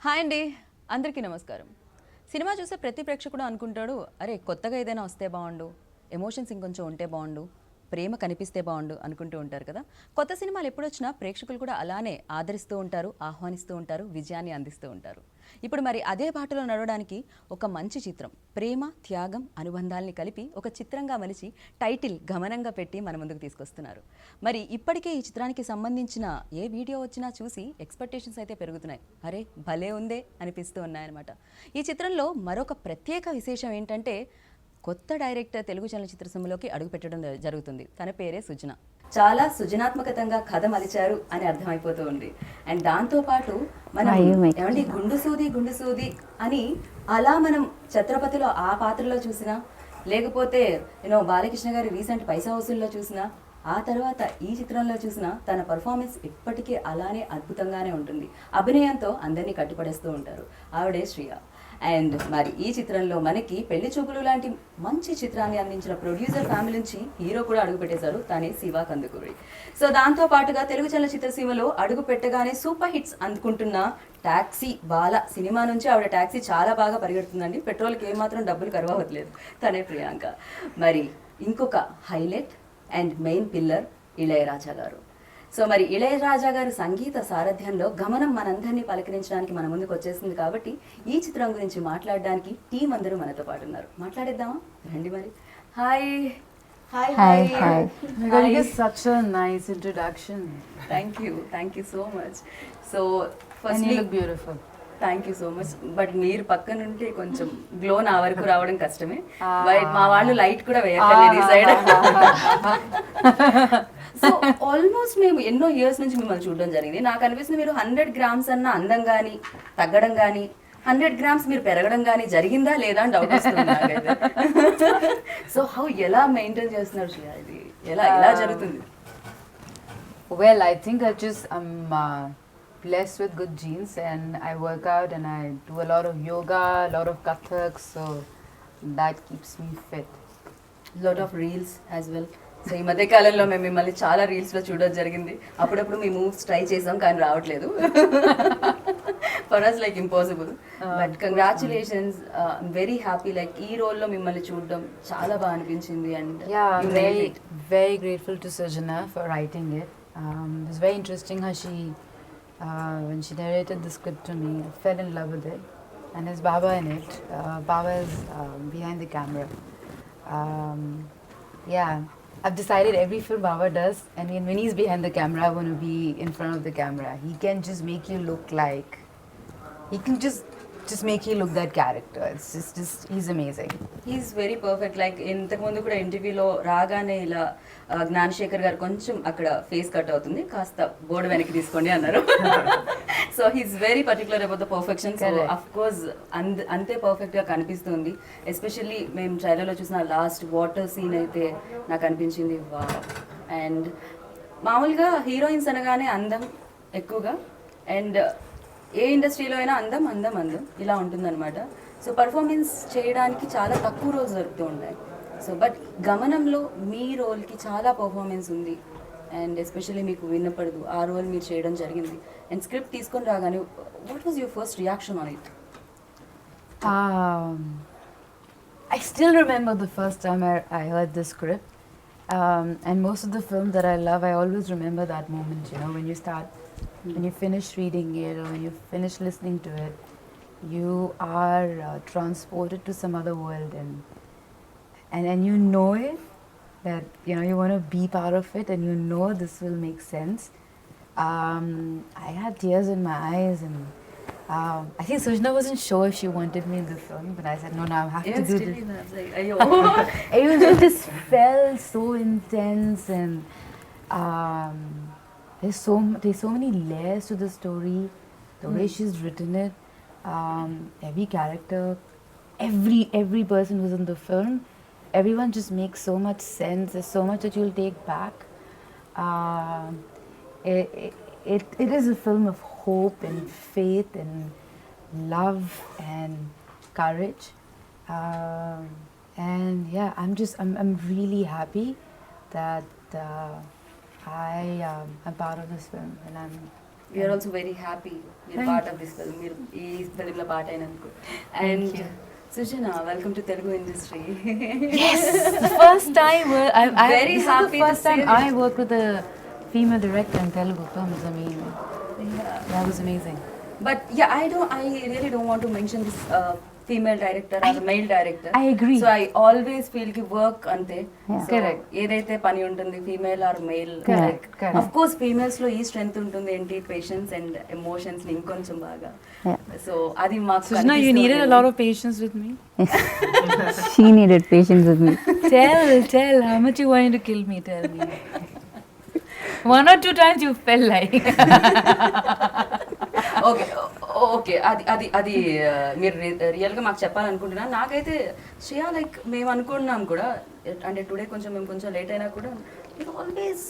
Hi అండి, అందరికీ నమస్కారం. సినిమా చూసే ప్రతి ప్రేక్షకుడు అనుకుంటాడు, అరే కొత్తగా ఏదైనా వస్తే బాగుండు, ఎమోషన్స్ ఇంకొంచెం ఉంటే బాగుండు, ప్రేమ కనిపిస్తే బాగుండు అనుకుంటూ ఉంటారు కదా. కొత్త సినిమాలు ఎప్పుడొచ్చినా ప్రేక్షకులు కూడా అలానే ఆదరిస్తూ ఉంటారు, ఆహ్వానిస్తూ ఉంటారు, విజయాన్ని అందిస్తూ ఉంటారు. ఇప్పుడు మరి అదే బాటలో నడవడానికి ఒక మంచి చిత్రం, ప్రేమ త్యాగం అనుబంధాల్ని కలిపి ఒక చిత్రంగా మలిచి టైటిల్ గమనంగా పెట్టి మన ముందుకు తీసుకొస్తున్నారు. మరి ఇప్పటికే ఈ చిత్రానికి సంబంధించిన ఏ వీడియో వచ్చినా చూసి ఎక్స్పెక్టేషన్స్ అయితే పెరుగుతున్నాయి. అరే భలే ఉందే అనిపిస్తూ ఉన్నాయన్నమాట. ఈ చిత్రంలో మరొక ప్రత్యేక విశేషం ఏంటంటే, కొత్త డైరెక్టర్ తెలుగు చలనచిత్ర సీమలోకి అడుగుపెట్టడం జరుగుతుంది. తన పేరే సుజన. చాలా సృజనాత్మకతంగా కథ మలిచారు అని అర్థమైపోతూ ఉంది. అండ్ దాంతోపాటు మనం ఏమండి గుండు సూది అని అలా మనం ఛత్రపతిలో ఆ పాత్రలో చూసినా, లేకపోతే బాలకృష్ణ గారి రీసెంట్ పైసా వసూల్లో చూసినా, ఆ తర్వాత ఈ చిత్రంలో చూసినా తన పర్ఫార్మెన్స్ ఇప్పటికీ అలానే అద్భుతంగానే ఉంటుంది. అభినయంతో అందరినీ కట్టిపడేస్తూ ఉంటారు. ఆవిడే శ్రియ. అండ్ మరి ఈ చిత్రంలో మనకి పెళ్లి చూపులు లాంటి మంచి చిత్రాన్ని అందించిన ప్రొడ్యూసర్ ఫ్యామిలీ నుంచి హీరో కూడా అడుగు పెట్టేశారు, తనే శివ కందుకూరి. సో దాంతో పాటుగా తెలుగు చలనచిత్ర సీమలో అడుగు పెట్టగానే సూపర్ హిట్స్ అందుకుంటున్న టాక్సీ బాల సినిమా నుంచి ఆవిడ టాక్సీ చాలా బాగా పరిగెడుతుందండి. పెట్రోల్కి ఏమాత్రం డబ్బులు కరువవట్లేదు, తనే ప్రియాంక. మరి ఇంకొక highlight and main pillar Ilaiyaraaja గారు. సో మరి ఇళయరాజా గారి సంగీత సారథ్యంలో గమనం మనందరినీ పలకరించడానికి మన ముందుకు వచ్చేసింది. కాబట్టి ఈ చిత్రం గురించి మాట్లాడడానికి టీం అందరూ మనతో పాటు ఉన్నారు. మాట్లాడేద్దామా రండి మరి. Hi hi hi hi. Such a nice introduction. Thank you so much. So And you look beautiful. Thank you so much. But మీరు పక్కన ఉంటే కొంచెం గ్లో నా వరకు రావడం కష్టమే. బట్ మా వాళ్ళు లైట్ కూడా వేయట్లేదు ఈ సైడ్. సో ఆల్మోస్ట్ మేము ఎన్నో ఇయర్స్ నుంచి మిమ్మల్ని చూడడం జరిగింది. నాకు అనిపిస్తుంది మీరు 100 grams అన్న అందం కానీ తగ్గడం కానీ 100 grams మీరు పెరగడం కానీ జరిగిందా లేదా అని డౌట్ వస్తుంది నాకైతే. సో ఎలా మెయింటైన్ చేస్తున్నారు శ్రేయ, ఇది ఎలా జరుగుతుంది? Well, I think I'm blessed with good genes, and I work out and I do a lot of yoga, a lot of Kathak, so that keeps me fit. Lot of reels as well. So ఈ మధ్య కాలంలో మేము మిమ్మల్ని చాలా reels లో చూడడం జరిగింది. అప్పుడప్పుడు మీ మూవ్స్ ట్రై చేసాం కానీ రావట్లేదు. For us like impossible. But congratulations, very happy. Like ఈ రోల్ లో మిమ్మల్ని చూడడం చాలా బాగా అనిపించింది. And very grateful to Sujana for writing it. It was very interesting how she when she narrated the script to me, I fell in love with it. And there's Baba in it. Baba is behind the camera. Yeah, I've decided every film Baba does, and when he's behind the camera, I want to be in front of the camera. He can just make you look like, he can just make you look that character. It's just he's amazing. He's very perfect. Like ఇంతకుముందు కూడా ఇంటర్వ్యూలో రాగానే ఇలా జ్ఞానశేఖర్ గారు కొంచెం అక్కడ face cut అవుతుంది, కాస్త బోర్డు వెనక్కి తీసుకోండి అన్నారు. So he's very particular about the perfection. So of course అంతే పర్ఫెక్ట్గా కనిపిస్తుంది. ఎస్పెషల్లీ మేము ట్రైలర్లో చూసిన లాస్ట్ వాటర్ సీన్ అయితే నాకు అనిపించింది వా. అండ్ మామూలుగా హీరోయిన్స్ అనగానే అందం ఎక్కువగా, అండ్ ఏ ఇండస్ట్రీలో అయినా అందం అందం అందం ఇలా ఉంటుందన్నమాట. సో పర్ఫార్మెన్స్ చేయడానికి చాలా తక్కువ రోజు దొరుకుతూ ఉంటాయి. సో బట్ గమనంలో మీ రోల్కి చాలా పర్ఫార్మెన్స్ ఉంది, అండ్ ఎస్పెషల్లీ మీకు విన్నపడదు ఆ రోల్ మీరు చేయడం జరిగింది. అండ్ స్క్రిప్ట్ తీసుకొని రాగానే what was your first reaction on it? I still remember the first time I heard the script. And most of the films that I love, I always remember that moment, when you start, when you finish reading it or when you finish listening to it, you are transported to some other world, and you know it, that you want to be part of it, and this will make sense. I had tears in my eyes, and I think Sujana wasn't sure if she wanted me in the film, but I said no, I have to do this. It just felt so intense, and there's so many layers to the story, the way she's written it. Every character, every person who's in the film, everyone just makes so much sense. There's so much that you'll take back. It is a film of hope and faith and love and courage. And yeah, I'm really happy that I'm part of this film, and I'm we are also very happy మీరు part of this film, మీరు ఈ ఫిల్మ్లో part అయినందుకు. And Sujana, welcome to Telugu industry. Yes, the first time Very this is happy the to first say time this. I worked with a female director in Telugu films. I mean, that was amazing. But yeah, I really don't want to mention this female director or male director. I agree. So I always feel ki work ante. Yeah. So, Correct. ఏదైతే పని ఉంటుంది female are mail, Correct, correct. Of course females లో ఈ strength ఉంటుంది ఏంటి, patience and emotions ని ఇంకొంచెం బాగా. Yeah. సో అది మాకు Sujana, you needed a lot of patience with me. She needed patience with me. Tell how much you wanted to kill me. Tell me. One or two times you felt like. Okay okay, అది మీరు రియల్గా మాకు చెప్పాలనుకుంటున్నా. నాకైతే Shreya like మేము అనుకుంటున్నాం కూడా, అంటే today మేము కొంచెం లేట్ అయినా కూడా ఇట్ ఆల్వేస్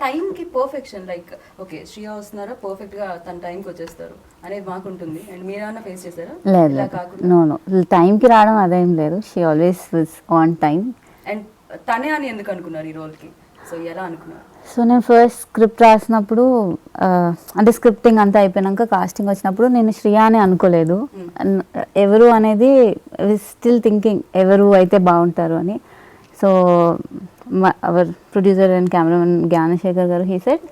టైంకి పర్ఫెక్షన్, లైక్ ఓకే శ్రేయా వస్తున్నారా పర్ఫెక్ట్గా తన టైంకి వచ్చేస్తారు అనేది మాకుంటుంది. అండ్ మీరేమన్నా ఫేస్ చేశారా లేదు ఇలా లేదు, కాకుండా? నో టైంకి రావడం అదేం లేదు. She always was on time. And తనే అని ఎందుకు అనుకున్నారు ఈ రోల్కి? సో ఎలా అనుకున్నారు? సో నేను ఫస్ట్ స్క్రిప్ట్ రాసినప్పుడు అంటే స్క్రిప్టింగ్ అంతా అయిపోయినాక కాస్టింగ్ వచ్చినప్పుడు నేను శ్రియా అని అనుకోలేదు. ఎవరు అనేది స్టిల్ థింకింగ్ ఎవరు అయితే బాగుంటారు అని. So our producer and cameraman Gnanasekhar గారు హీ సెడ్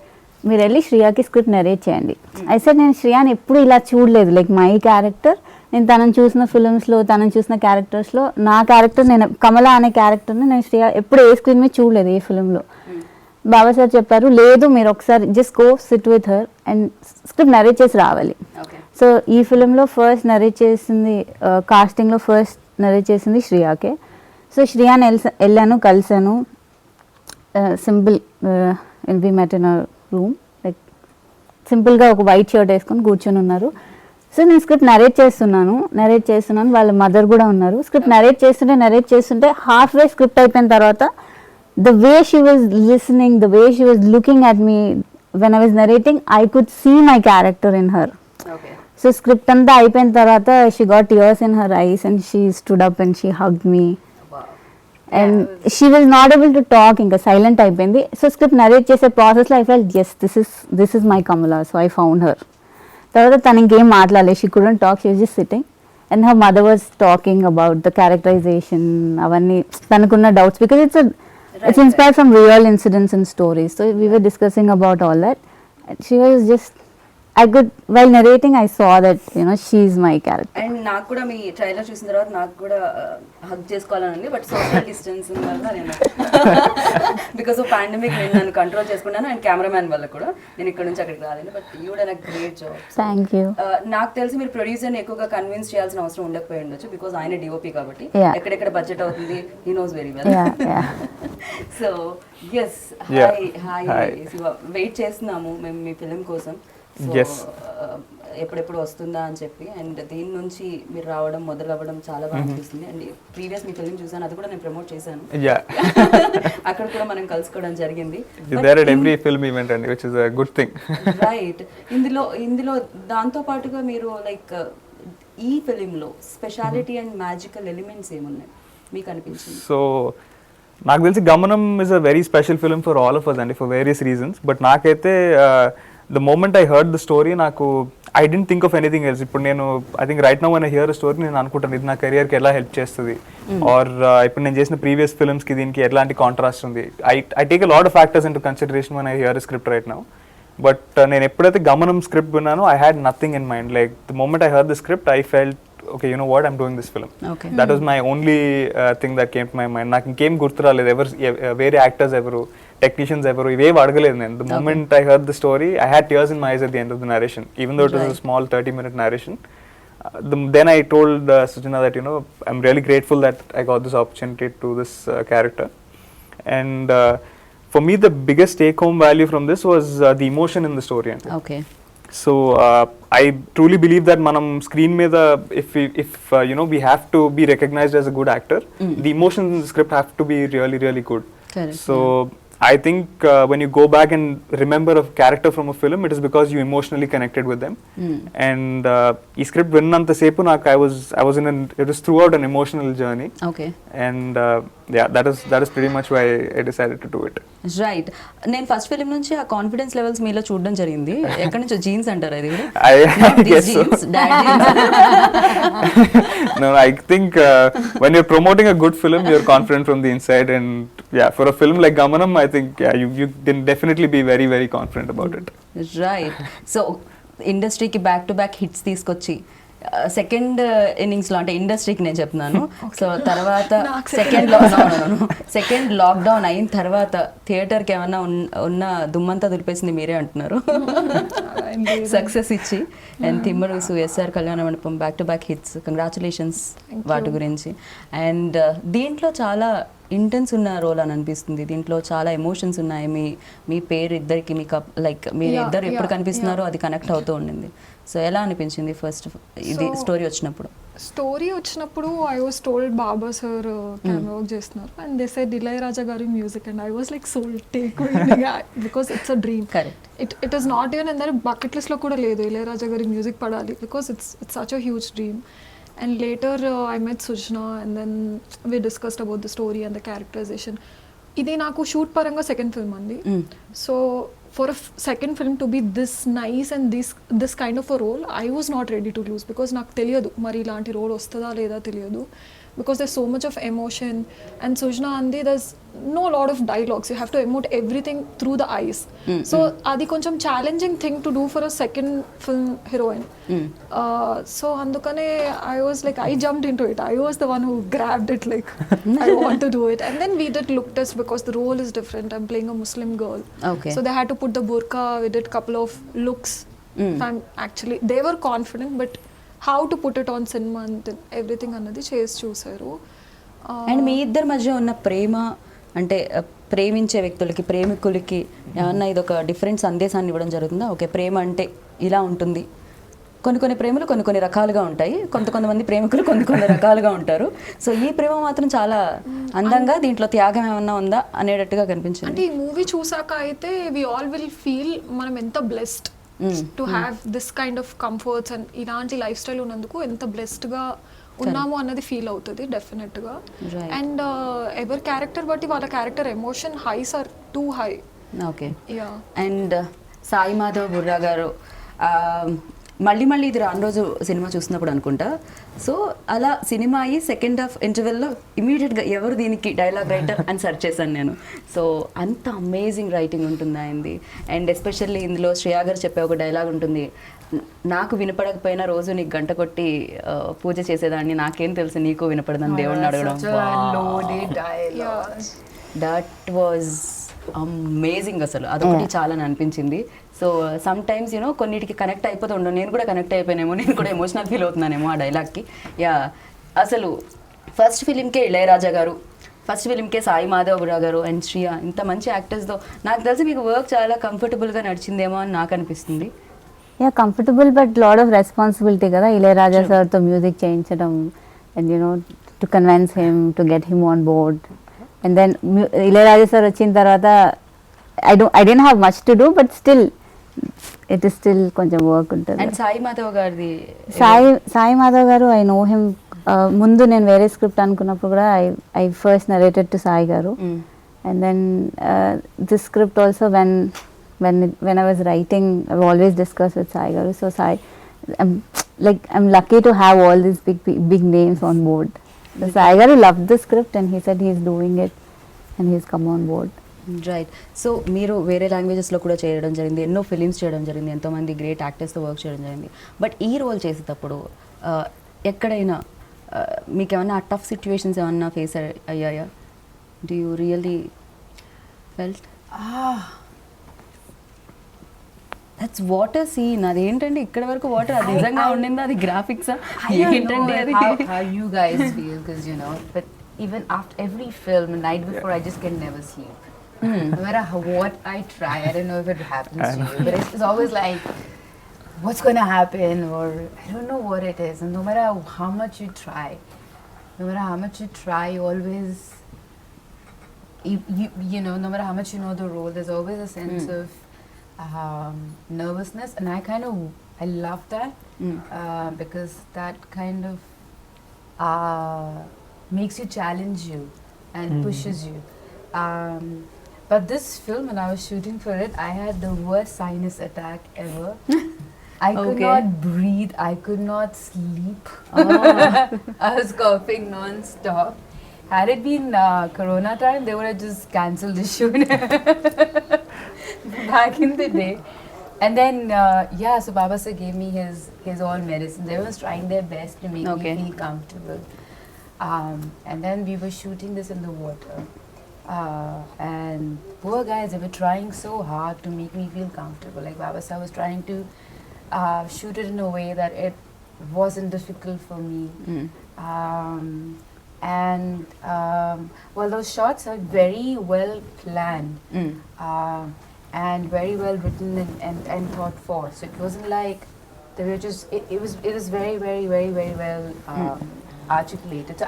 మీరు వెళ్ళి శ్రియాకి స్క్రిప్ట్ నెరేట్ చేయండి. అయితే నేను శ్రియాని ఎప్పుడు ఇలా చూడలేదు, లైక్ మై క్యారెక్టర్. నేను తనని చూసిన ఫిల్మ్స్లో, తనని చూసిన క్యారెక్టర్స్లో నా క్యారెక్టర్, నేను కమలా అనే క్యారెక్టర్ని నేను శ్రియా ఎప్పుడు ఏ స్క్రీన్ మీద చూడలేదు ఏ ఫిల్మ్లో. బాబా సార్ చెప్పారు లేదు మీరు ఒకసారి just go SIT with her and script narrate చేసి రావాలి. ఓకే. సో ఈ ఫిల్మ్లో ఫస్ట్ నరేట్ చేసింది, కాస్టింగ్లో ఫస్ట్ నరేట్ చేసింది శ్రియాకే. సో శ్రియాని వెళ్ళాను, కలిసాను. Simple we met in our room, like సింపుల్గా ఒక వైట్ షర్ట్ వేసుకొని కూర్చొని ఉన్నారు. సో నేను స్క్రిప్ట్ నరేట్ చేస్తున్నాను, వాళ్ళ మదర్ కూడా ఉన్నారు. స్క్రిప్ట్ నరేట్ చేస్తుంటే హాఫ్ వే స్క్రిప్ట్ అయిపోయిన తర్వాత the way she was listening, the way she was looking at me when I was narrating, I could see my character in her. Okay. So script anta అయిపోయిన తర్వాత she got tears in her eyes and she stood up and she hugged me. And she was not able to talk, ఇంకా silent అయిపోయింది. So script narrate చేసే ప్రాసెస్లో I felt yes, this is my Kamala. So I found her. తర్వాత తను ఇంకేం మాట్లాడలేదు, she couldn't talk, she was just sitting. And her mother was talking about the characterization, అవన్నీ తనకున్న doubts because it's inspired from real incidents and stories. So we were discussing about all that. And she was just, while narrating, I saw that, she's my character. And నాకు కూడా మీ trailer చూసిన తర్వాత నాకు కూడా hug చేసుకోవాలని ఉంది, but social distance వల్ల నేను బికాస్ ఆఫ్ పాండమిక్ నేను నన్ను కంట్రోల్ చేసుకున్నాను. అండ్ కెమెరామ్యాన్ వల్ల కూడా నేను ఇక్కడ నుంచి అక్కడికి రాలేను. But you done a great job. Thank you. నాకు తెలిసి మీరు ప్రొడ్యూసర్ని ఎక్కువగా కన్విన్స్ చేయాల్సిన అవసరం ఉండకపోయి ఉండొచ్చు, బికాస్ ఆయన డిఓపి కాబట్టి Yeah. ఎక్కడెక్కడ బడ్జెట్ అవుతుంది he knows very well. Yeah. So yes, Yeah. Hi wait చేస్తున్నాము మేము మీ ఫిలిం కోసం. So, Yes. ఎప్పుడెప్పుడు వస్తుందా అని చెప్పి. అండ్ దీని నుంచి మీరు రావడం మొదలవ్వడం చాలా బాగా అనిపిస్తుంది. అండ్ ప్రీవియస్ మీ ఫిలిం చూసాను, అది కూడా నేను ప్రమోట్ చేశాను. Yeah. అక్కడ కూడా మనం కలుసుకోవడం జరిగింది. You're there at every film event, and which is a good thing. Right. ఇందులో దాంతో పాటుగా మీరు లైక్ ఈ ఫిలింలో స్పెషాలిటీ అండ్ మ్యాజికల్ ఎలిమెంట్స్ ఏమున్నాయి మీకు అనిపించింది? So, నాకు తెలిసి గమనం is a very special film for all of us and for various reasons. But నాకైతే the moment I heard the story, I didn't think of anything else. ఇప్పుడు నేను I think right now when I hear a story, నేను అనుకుంటాను ఇది నా కెరియర్కి ఎలా help చేస్తుంది, are ఇప్పుడు నేను చేసిన ప్రీవియస్ ఫిల్మ్స్కి దీనికి ఎలాంటి కాంట్రాస్ట్ ఉంది. I take a lot of factors into consideration when I hear a script right now. But నేను ఎప్పుడైతే గమనం script విన్నానో I had nothing in mind. Like the moment I heard the script, I felt okay, you know what, I'm doing this film. Okay. That was my only thing that came to my mind. నాకు ఇంకేం గుర్తు రాలేదు, వేరే actors ఎవరు, technicians ఎవరు, ఇవేవి అడగలేదు నేను. The moment I heard the story, I had tears in my eyes at the end of the narration, even though it was a small 30-minute narration. Then I told Sujana that, I'm really grateful that I got this opportunity to this character. And for me, the biggest take-home value from this was the emotion in the story. Okay. So I truly believe that manam screen meeda, if we have to be recognized as a good actor, the emotions in the script have to be really, really good. Correct. So I think when you go back and remember a character from a film, it is because you emotionally connected with them. And ఈ script విన్నంత సేపు నాకు I was in it was throughout an emotional journey. Okay, And yeah, that is pretty much why I decided to do it. Right. నేను first film నుంచి ఆ confidence levels మీలో చూడడం జరిగింది. ఎక్కడి నుంచో జీన్స్ అంటారు అది కూడా? I guess so. No, I think when you're promoting a good film, you're confident from the inside, and yeah, for a film like Gamanam, I think you can definitely be very, very confident about it. Right. So ఇండస్ట్రీకి back to back hits తీసుకొచ్చి second ఇన్నింగ్స్లో, అంటే ఇండస్ట్రీకి నేను చెప్తున్నాను. So తర్వాత second lockdown అయిన తర్వాత థియేటర్కి ఏమన్నా ఉన్న దుమ్మంతా దులిపేసింది మీరే అంటున్నారు. సక్సెస్ ఇచ్చి అండ్ తిమ్మరుసు, ఎస్ఆర్ కళ్యాణ మండపం, back to back hits. Congratulations వాటి గురించి. అండ్ దీంట్లో చాలా ఇంటెన్స్ ఉన్న రోల్ అని అనిపిస్తుంది. దీంట్లో చాలా ఎమోషన్స్ ఉన్నాయి. మీ పేరు ఇద్దరికి మీకు లైక్ మీరు ఇద్దరు ఎప్పుడు కనిపిస్తున్నారో అది కనెక్ట్ అవుతూ ఉండింది. సో ఎలా అనిపించింది ఫస్ట్ ఇది స్టోరీ వచ్చినప్పుడు? స్టోరీ వచ్చినప్పుడు I was told Baba sir camera work చేస్తున్నారు అండ్ దే సెడ్ ఇళయరాజా గారి music and I was like sold take because it's a dream. Correct. It is not even అందరి బకెట్ లిస్ట్లో కూడా లేదు ఇళయరాజా గారి మ్యూజిక్ పడాలి because it's such a huge dream. And later I met Sujna and then we discussed about the story and the characterization. Idi naku shoot paranga second film andi. So for a second film to be this nice and this kind of a role, I was not ready to lose because నాకు తెలియదు మరి ఇలాంటి role వస్తుందా లేదా తెలియదు. Because there's so much of emotion and Sujna andi there's no lot of dialogues, you have to emote everything through the eyes. So adi koncham challenging thing to do for a second film heroine. So andukane I was like I jumped into it, I was the one who grabbed it like I want to do it. And then we did look test because the role is different, I'm playing a Muslim girl. Okay. So they had to put the burqa, we did couple of looks. And actually they were confident but how to put it on cinema and everything అన్నది చేసి చూసారు. And మీ ఇద్దరి మధ్య ఉన్న ప్రేమ అంటే ప్రేమించే వ్యక్తులకి, ప్రేమికులకి ఏమన్నా ఇది ఒక డిఫరెంట్ సందేశాన్ని ఇవ్వడం జరుగుతుందా? ఓకే, ప్రేమ అంటే ఇలా ఉంటుంది. కొన్ని ప్రేమలు కొన్ని రకాలుగా ఉంటాయి, కొంతమంది ప్రేమికులు కొన్ని రకాలుగా ఉంటారు. సో ఈ ప్రేమ మాత్రం చాలా అందంగా, దీంట్లో త్యాగం ఏమన్నా ఉందా అనేటట్టుగా కనిపించింది. అంటే ఈ మూవీ చూసాక అయితే వి ఆల్ విల్ ఫీల్ మనం ఎంత blessed to have this kind of comforts and ఇలాంటి లైఫ్ స్టైల్ ఉన్నందుకు ఎంత బ్లెస్డ్గా ఉన్నాము అన్నది ఫీల్ అవుతుంది డెఫినెట్గా. అండ్ ఎవరి క్యారెక్టర్ బట్టి వాళ్ళ character emotion highs are too high. Okay. Ya. And Sai Madhav Burra garu మళ్ళీ ఇది రాను రోజు సినిమా చూసినప్పుడు అనుకుంటా. సో అలా సినిమా అయ్యి సెకండ్ హాఫ్ ఇంటర్వెల్లో ఇమీడియట్గా ఎవరు దీనికి డైలాగ్ రైటర్ అని సెర్చ్ చేశాను నేను. సో అంత అమేజింగ్ రైటింగ్ ఉంటుంది ఆయనది. అండ్ ఎస్పెషల్లీ ఇందులో శ్రేయా గారు చెప్పే ఒక డైలాగ్ ఉంటుంది, నాకు వినపడకపోయినా రోజు నీకు గంట కొట్టి పూజ చేసేదాన్ని, నాకేం తెలుసు నీకు వినపడదని దేవుడిని అడగడం. That was amazing. అసలు అదొకటి చాలా అనిపించింది. సో సమ్ టైమ్స్ యూనో కొన్నిటికి కనెక్ట్ అయిపోతూ ఉండవు. నేను కూడా కనెక్ట్ అయిపోయానేమో, నేను కూడా ఎమోషనల్ ఫీల్ అవుతున్నానేమో ఆ డైలాగ్కి. యా, అసలు ఫస్ట్ ఫిలింకే ఇళయరాజా గారు, ఫస్ట్ ఫిలింకే సాయి మాధవ్ బుర్రా గారు అండ్ శ్రియా, ఇంత మంచి యాక్టర్స్తో నాకు తెలిసి మీకు వర్క్ చాలా కంఫర్టబుల్గా నడిచిందేమో అని నాకు అనిపిస్తుంది. Ya, comfortable but load of responsibility కదా ఇళయరాజా సార్తో మ్యూజిక్ చేయించడం and you know to convince him to get him on board. And then Ilaiyaraaja sir వచ్చిన తర్వాత I didn't have much to do, but still it is still కొంచెం work ఉంటుంది. And Sai Madhav గారిది, సాయి మాధవ్ గారు I know him. ముందు నేను వేరే స్క్రిప్ట్ అనుకున్నప్పుడు కూడా I first narrated to Sai garu. And then this script also when I was writing I've always discussed with Sai garu. So Sai, I'm lucky to have all these big names on board. The Sai garu loved the script and he said he's doing it and he's come on board. Right. So మీరు వేరే లాంగ్వేజెస్లో కూడా చేయడం జరిగింది, ఎన్నో films చేయడం జరిగింది, ఎంతోమంది great యాక్టర్స్తో work చేయడం జరిగింది. బట్ ఈ రోల్ చేసేటప్పుడు ఎక్కడైనా మీకు ఏమన్నా టఫ్ సిచ్యువేషన్స్ ఏమన్నా ఫేస్ అయ్యాయా? Do you really felt that's water scene? అదేంటండి ఇక్కడ వరకు వాటర్, అది నిజంగా ఉండిందా, అది గ్రాఫిక్సా ఏంటండి అది? How you guys feel, because you know, but even after every film, night before, I just can never sleep. No matter what I try, I don't know if it happens to you, but it's always like, what's going to happen, or I don't know what it is. And no matter how much you try, you always you know, no matter how much you know the role, there's always a sense of nervousness, and I love that because that kind of makes you challenge you and pushes you. But this film, when I was shooting for it, I had the worst sinus attack ever. I could Okay. not breathe. I could not sleep. I was coughing non-stop. Had it been Corona time, they would have just cancelled the shoot back in the day. And then, yeah, so Baba sir gave me his all medicine. They was trying their best to make Okay. me feel comfortable. And then we were shooting this in the water. And poor guys, they were trying so hard to make me feel comfortable. Like Baba sir was trying to shoot it in a way that it wasn't difficult for me. Well, those shots are very well planned and very well written and thought for. So it wasn't like they were just. It was very well articulated. So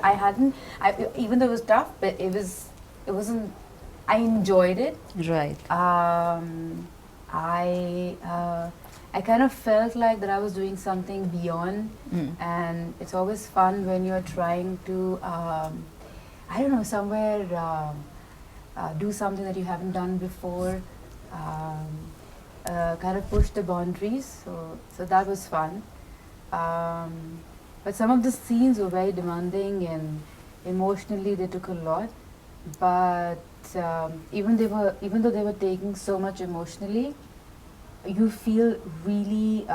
even though it was tough, but it wasn't. I enjoyed it. Right. I kind of felt like that I was doing something beyond, and it's always fun when you're trying to, I don't know, somewhere do something that you haven't done before, kind of push the boundaries. So that was fun. But some of the scenes were very demanding, and emotionally they took a lot. But even though they were taking so much emotionally, you feel really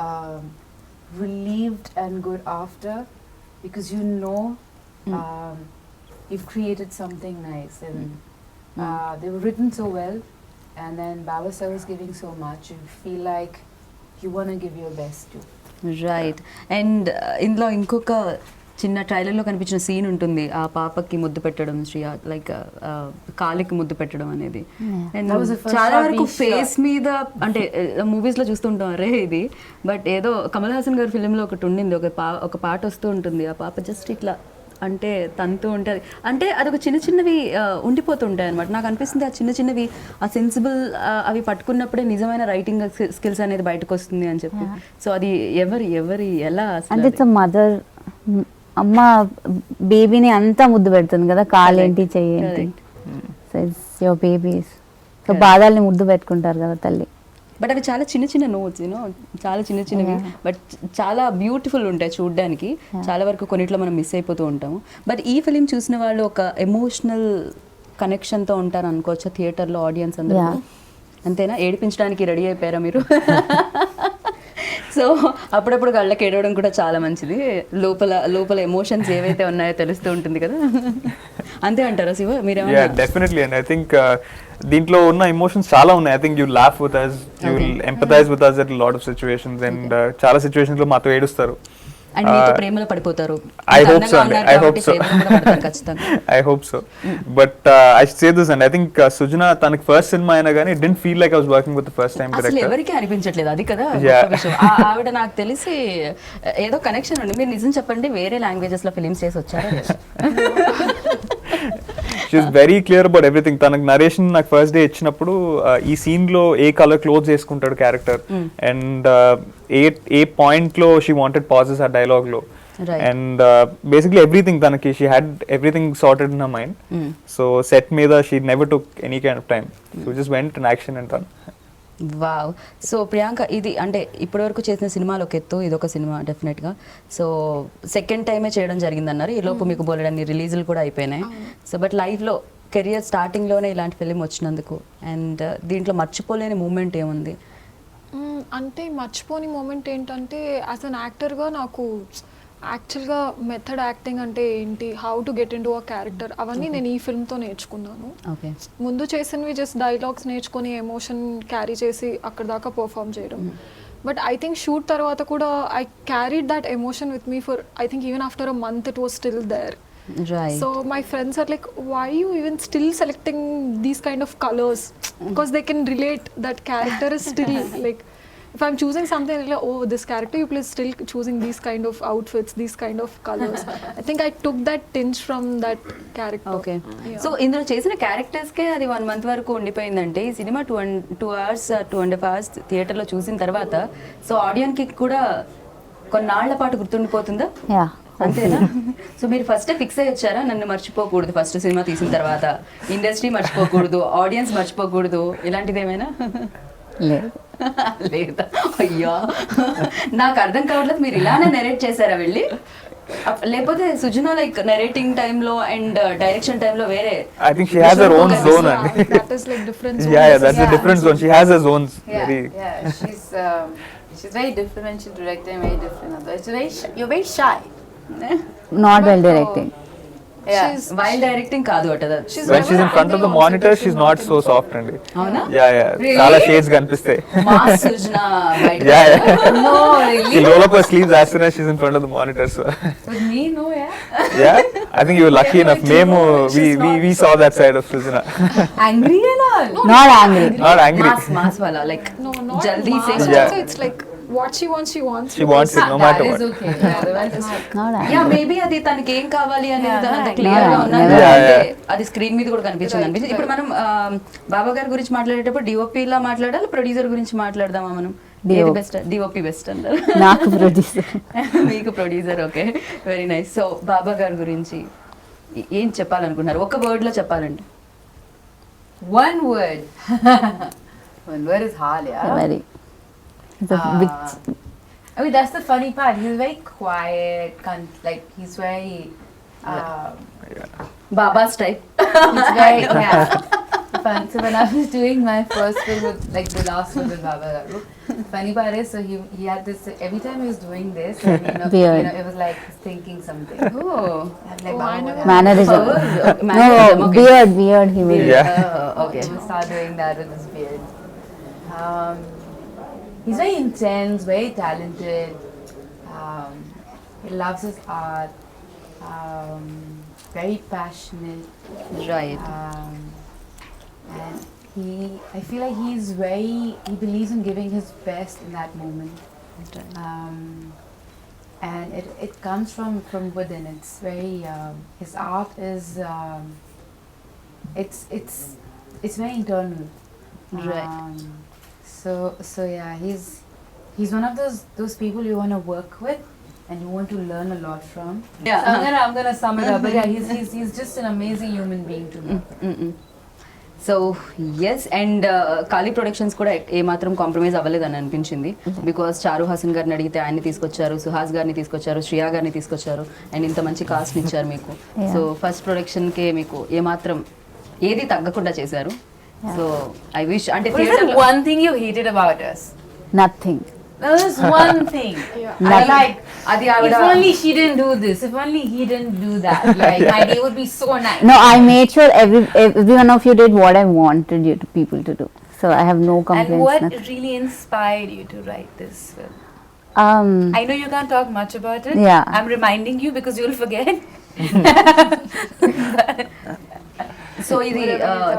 relieved and good after, because you know you've created something nice, and they were written so well, and then Baba sir was giving so much. You feel like you want to give your best too. Right and ఇందులో ఇంకొక చిన్న ట్రైలర్లో కనిపించిన scene ఉంటుంది, ఆ పాపకి ముద్దు పెట్టడం, శ్రియా లైక్ కాలికి ముద్దు పెట్టడం అనేది. And That was the first చాలా shot వరకు we shot. ఫేస్ మీద అంటే మూవీస్లో చూస్తుంటాం అరే ఇది, బట్ ఏదో కమల్ హాసన్ గారి ఫిలింలో ఒకటి ఉండింది, ఒక పాట వస్తూ ఉంటుంది, ఆ పాప జస్ట్ ఇట్లా అంటే తంతూ ఉంటుంది, అంటే అదొక చిన్నవి ఉండిపోతుంటాయి అనమాట. నాకు అనిపిస్తుంది ఆ చిన్నవి ఆ సెన్సిబుల్ అవి పట్టుకున్నప్పుడే నిజమైన రైటింగ్ స్కిల్స్ అనేది బయటకు వస్తుంది అని చెప్పి. సో అది ఎవరి ఎలా అసలు అంటే ఇట్స్ మదర్, అమ్మ బేబీని అంతా ముద్దు పెడుతుంది కదా, కాలేంటి చెయ్యేంటి, సో ఇట్స్ యువర్ బేబీస్. సో బాధల్ని ముద్దు పెట్టుకుంటారు కదా తల్లి. బట్ అవి చాలా చిన్న నోట్స్ యూనో, చాలా చిన్నవి, బట్ చాలా బ్యూటిఫుల్ ఉంటాయి చూడడానికి. చాలా వరకు కొన్నిట్లో మనం మిస్ అయిపోతూ ఉంటాము. బట్ ఈ ఫిలిం చూసిన వాళ్ళు ఒక ఎమోషనల్ కనెక్షన్తో ఉంటారు అనుకోవచ్చు థియేటర్లో ఆడియన్స్ అందరూ. అంతేనా? ఏడిపించడానికి రెడీ అయిపోయారా మీరు? సో అప్పుడప్పుడు కళ్ళకి ఏడవడం కూడా చాలా మంచిది, లోపల ఎమోషన్స్ ఏవైతే ఉన్నాయో తెలుస్తూ ఉంటుంది కదా. అంతే అంటారా శివ? మీరేమన్నా? డెఫినెట్లీ అండ్ ఐ థింక్ దీంట్లో ఉన్న ఎమోషన్స్ చాలా ఉన్నాయి. I think you laugh with us, you will empathize with us at lot of situations, and చాలా సిచ్యువేషన్స్ లో మాతో ఏడుస్తారు. అండ్ మీతో ప్రేమలో పడిపోతారు. I hope so, and I hope so. ఖచ్చితంగా. I hope so. But I should say this, and I think Sujana తనకి first cinema అయినా కానీ it didn't feel like I was working with the first time అసలు director. ఎవరికి అనిపించట్లేదు, అది కదా Yeah. గొప్ప విషయం. ఆవిడ నాకు తెలిసి ఏదో కనెక్షన్ ఉంది. మీరు నిజం చెప్పండి, వేరే లాంగ్వేజెస్ లో ఫిలిమ్స్ చేసి వచ్చారా? She's very clear about everything. తనకు నరేషన్ నాకు ఫస్ట్ డే ఇచ్చినప్పుడు ఈ సీన్ లో ఏ కలర్ క్లోజ్ చేసుకుంటాడు క్యారెక్టర్, అండ్ ఏ పాయింట్ లో షీ వాంటెడ్ పాజెస్ ఆ డైలాగ్ లో, Right. అండ్ బేసిక్లీ ఎవ్రీథింగ్ తనకి she had everything sorted in her mind. So set మీద she never took any kind of time, so just went in action and done. Wow. So Priyanka, ఇది అంటే ఇప్పటివరకు చేసిన సినిమాలు ఒక ఎత్తు, ఇదొక సినిమా డెఫినెట్గా. సో సెకండ్ టైమే చేయడం జరిగిందన్నారు, ఈ లోపు మీకు బోలెడన్ని రిలీజులు కూడా అయిపోయినాయి. సో బట్ లైఫ్లో కెరియర్ స్టార్టింగ్లోనే ఇలాంటి ఫిలిం వచ్చినందుకు, అండ్ దీంట్లో మర్చిపోలేని మూమెంట్ ఏముంది? అంటే మర్చిపోని మూమెంట్ ఏంటంటే, యాజ్ అన్ యాక్టర్గా నాకు యాక్చువల్గా మెథడ్ యాక్టింగ్ అంటే ఏంటి, how to get in to a character, అవన్నీ నేను ఈ ఫిల్మ్తో నేర్చుకున్నాను. ఓకే. ముందు చేసినవి జస్ట్ డైలాగ్స్ నేర్చుకొని ఎమోషన్ క్యారీ చేసి అక్కడ దాకా పర్ఫామ్ చేయడం. బట్ ఐ థింక్ షూట్ తర్వాత కూడా I carried that emotion with me for I think even after a month it was still there. Right. So my friends are like, why you even still selecting these kind of colors? Because they can relate, that character is still like, if I'm choosing something like, oh, this character you play is still choosing these kind of outfits, these kind of colors. I think I took that tinge from that character. Okay Yeah. So ఇందులో చేసిన క్యారెక్టర్స్కే అది 1 month వరకు ఉండిపోయిందంటే ఈ cinema 2 hours 2.5 hours థియేటర్లో చూసిన తర్వాత so ఆడియన్కి కూడా కొన్నాళ్ల పాటు గుర్తుండిపోతుందా? యా అంతేనా? సో మీరు ఫస్ట్ ఫిక్స్ అయ్యి వచ్చారా నన్ను మర్చిపోకూడదు ఫస్ట్ సినిమా తీసిన తర్వాత, ఇండస్ట్రీ మర్చిపోకూడదు, ఆడియన్స్ మర్చిపోకూడదు, ఇలాంటిది ఏమైనా? లేదు లేదా? అయ్యా నాకు అర్థం కావట్లేదు, మీరు ఇలానే నెరేట్ చేశారా వెళ్ళి? లేకపోతే సుజనా లైక్ నెరేటింగ్ టైంలో అండ్ డైరెక్షన్ టైంలో వేరే? I think she has her own zone and That is like different zones. yeah, that's a different zone. She has her zones. Very She's very different when she's directing, very different. It's very you're very shy. Not well directing. Yeah. She's wild directing కాదు అట. she's when never she's in front of angry the on monitor, set. she's not so soft and అవునా? yeah, Really? చాలా shades కనిపిస్తాయి. Mass Sujana బయట. Yeah, yeah. No, She roll up her sleeves as soon as she's in front of the monitor. So with me, no, yeah. yeah, I think you were lucky enough. Memo, we saw that side of Sujana. Angry and all. Not angry. Not angry. Mass వాళ్ళ like No, not జల్దీ mass. Say. Also, Yeah. it's like what she wants, she wants. She wants it no matter That what. is okay. Yeah, otherwise not. Not yeah maybe అది తనకి ఏం కావాలి అనేది Yeah, అంత yeah. Clear గా Yeah, ఉన్నది yeah, అంటే yeah. అది స్క్రీన్ మీద కూడా కనిపించింది. ఇప్పుడు మనం బాబా గారి గురించి మాట్లాడేటప్పుడు డిఓపి లా మాట్లాడాలి, ప్రొడ్యూసర్ గురించి మాట్లాడదామా మనం? ఏది బెస్ట్? డిఓపి బెస్ట్ అంటారు. నాకు ప్రొడ్యూసర్. మీకు producer. Okay, very nice. So Baba గారి గురించి ఏం చెప్పాలనుకున్నారు ఒక వర్డ్ లో చెప్పాలంటే? One word. One word is hard, yeah. Very I mean, that's the funny part. He's very quiet, like he's very. Baba style. He's very yeah. Fun. So when I was doing my first film with like the last one with Baba Garu, funny part is so he had this every time he was doing this, and, Weird. it was like he's thinking something. Oh I'm like, Oh, I Baba, never- what mannerism. Mannerism, No, okay. beard he made. Yeah. Okay. He will start doing that with his beard. He's very intense, very talented. He loves his art. Very passionate. Right. And I feel like he believes in giving his best in that moment. And it comes from within. It's very, his art is, it's very internal. Right. So yeah, he's one of those people you want to work with and you want to learn a lot from. Yeah. So I'm gonna sum it up. But yeah, he's just an amazing human being to me. So yes and ఖాళీ productions కూడా ఏమాత్రం compromise అవ్వలేదని అనిపించింది. Because చారు హాసన్ గారిని అడిగితే ఆయన్ని తీసుకొచ్చారు, సుహాస్ గారిని తీసుకొచ్చారు, శ్రియా గారిని తీసుకొచ్చారు అండ్ ఇంత మంచి కాస్ట్ ఇచ్చారు మీకు. సో ఫస్ట్ ప్రొడక్షన్కే మీకు ఏమాత్రం ఏది తగ్గకుండా చేశారు. సో ఐ విష్ అంటే What is theatre that లో- one thing you hated about us? Nothing. There's one thing. Yeah. I like. అది If ఆవిడ only she didn't do this. If only he didn't do that. Like my day would be so nice. No, I made sure every one of you did what I wanted you to people to do. So I have no And complaints. what nothing. really inspired you to write this film? Um, I know you can't talk much about it. Yeah. I'm reminding you because you'll forget. So ఇది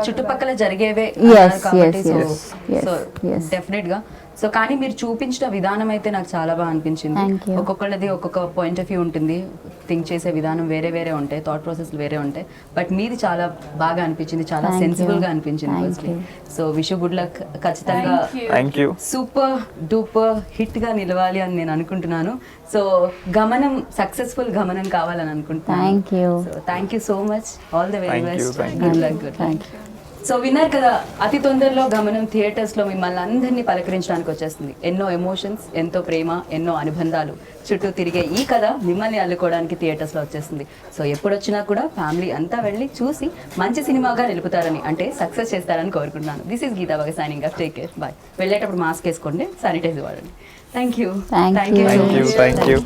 చుట్టుపక్కల జరిగేవే Yes, అన్నారు కాబట్టి yes, so yes, yes, so yes. Definite గా so కానీ మీరు చూపించిన విధానం అయితే నాకు చాలా బాగా అనిపించింది. Thank you. ఒక్కొక్కళ్ళది ఒక్కొక్క పాయింట్ ఆఫ్ వ్యూ ఉంటుంది, థింక్ చేసే విధానం వేరే వేరే ఉంటాయి, థాట్ ప్రాసెస్ వేరే ఉంటాయి. బట్ మీది చాలా బాగా అనిపించింది, చాలా Thank సెన్సిబుల్ you. గా అనిపించింది. Thank firstly you. So wish good luck, ఖచ్చితంగా Thank you. Thank you. Super duper hit గా నిలవాలి అని నేను అనుకుంటున్నాను. సో గమనం సక్సెస్ఫుల్ గమనం కావాలని అనుకుంటున్నాను. Thank you. So thank you so much, all the very Thank you, best, thank good luck, good Thank you. So విన్నారు కదా, అతి తొందరలో గమనం థియేటర్స్లో మిమ్మల్ని అందరినీ పలకరించడానికి వచ్చేస్తుంది. ఎన్నో ఎమోషన్స్, ఎంతో ప్రేమ, ఎన్నో అనుబంధాలు చుట్టూ తిరిగే ఈ కథ మిమ్మల్ని అల్లుకోవడానికి థియేటర్స్లో వచ్చేస్తుంది. సో ఎప్పుడు వచ్చినా కూడా ఫ్యామిలీ అంతా వెళ్ళి చూసి మంచి సినిమాగా నిలుపుతారని, అంటే సక్సెస్ చేస్తారని కోరుకుంటున్నాను. దిస్ ఈస్ గీతా బాగా signing off. Take care, bye. వెళ్ళేటప్పుడు మాస్క్ వేసుకోండి, శానిటైజర్ వాడండి. Thank you. Thank you. So Thank you. Much. Thank you.